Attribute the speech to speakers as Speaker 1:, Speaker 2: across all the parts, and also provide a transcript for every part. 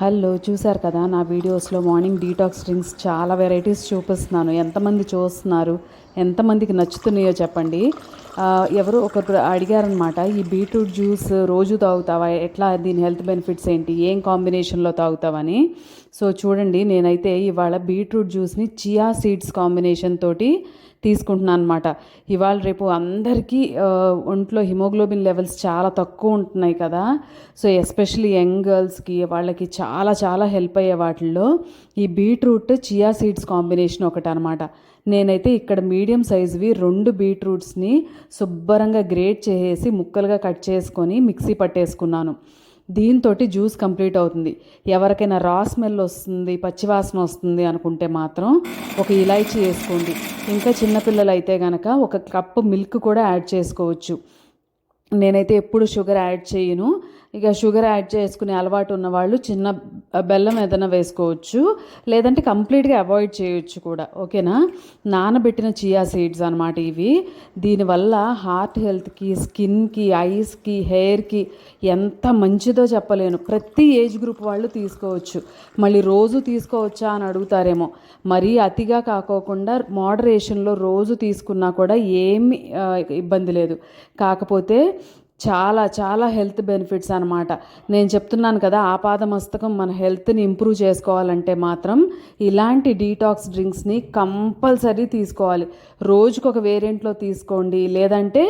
Speaker 1: Hello, చూసారు కదా నా వీడియోస్లో మార్నింగ్ డీటాక్స్ డ్రింక్స్ చాలా వెరైటీస్ చూపిస్తున్నాను. ఎంతమంది చూస్తున్నారు, ఎంతమందికి నచ్చుతున్నాయో చెప్పండి. ఎవరో ఒకరు అడిగారనమాట, ఈ బీట్రూట్ జ్యూస్ రోజు తాగుతావా, ఎట్లా, దీని హెల్త్ బెనిఫిట్స్ ఏంటి, ఏం కాంబినేషన్లో తాగుతావని. సో చూడండి, నేనైతే ఇవాళ బీట్రూట్ జ్యూస్ని చియా సీడ్స్ కాంబినేషన్ తోటి తీసుకుంటున్నాను అనమాట. ఇవాళ రేపు అందరికీ ఒంట్లో హిమోగ్లోబిన్ లెవెల్స్ చాలా తక్కువ ఉంటున్నాయి కదా. సో ఎస్పెషల్లీ యంగ్ గర్ల్స్కి వాళ్ళకి చాలా చాలా హెల్ప్ అయ్యే వాటిల్లో ఈ బీట్రూట్ చియా సీడ్స్ కాంబినేషన్ ఒకటి అనమాట. నేనైతే ఇక్కడ మీడియం సైజువి 2 బీట్రూట్స్ని శుభ్రంగా గ్రేట్ చేసేసి ముక్కలుగా కట్ చేసుకొని మిక్సీ పట్టేసుకున్నాను. దీంతో జ్యూస్ కంప్లీట్ అవుతుంది. ఎవరికైనా రా స్మెల్ వస్తుంది, పచ్చివాసన వస్తుంది అనుకుంటే మాత్రం ఒక ఇలాచీ వేసుకోండి. ఇంకా చిన్నపిల్లలు అయితే కనుక ఒక కప్పు మిల్క్ కూడా యాడ్ చేసుకోవచ్చు. నేనైతే ఎప్పుడు షుగర్ యాడ్ చేయను. ఇక షుగర్ యాడ్ చేసుకునే అలవాటు ఉన్నవాళ్ళు చిన్న బెల్లం ఏదైనా వేసుకోవచ్చు, లేదంటే కంప్లీట్గా అవాయిడ్ చేయొచ్చు కూడా. ఓకేనా. నానబెట్టిన చియా సీడ్స్ అనమాట ఇవి. దీనివల్ల హార్ట్ హెల్త్కి, స్కిన్కి, ఐస్కి, హెయిర్కి ఎంత మంచిదో చెప్పలేను. ప్రతి ఏజ్ గ్రూప్ వాళ్ళు తీసుకోవచ్చు. మళ్ళీ రోజు తీసుకోవచ్చా అని అడుగుతారేమో. మరీ అతిగా కాకోకుండా మోడరేషన్లో రోజు తీసుకున్నా కూడా ఏమి ఇబ్బంది లేదు. కాకపోతే చాలా చాలా హెల్త్ బెనిఫిట్స్ అనమాట. నేను చెప్తున్నాను కదా, ఆపాదమస్తకం మన హెల్త్ని ఇంప్రూవ్ చేసుకోవాలంటే మాత్రం ఇలాంటి డీటాక్స్ డ్రింక్స్ని కంపల్సరీ తీసుకోవాలి. రోజుకొక వేరియంట్లో తీసుకోండి, లేదంటే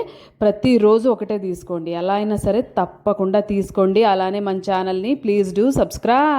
Speaker 1: ప్రతిరోజు ఒకటే తీసుకోండి. ఎలా అయినా సరే తప్పకుండా తీసుకోండి. అలానే మన ఛానల్ని ప్లీజ్ డూ సబ్స్క్రైబ్.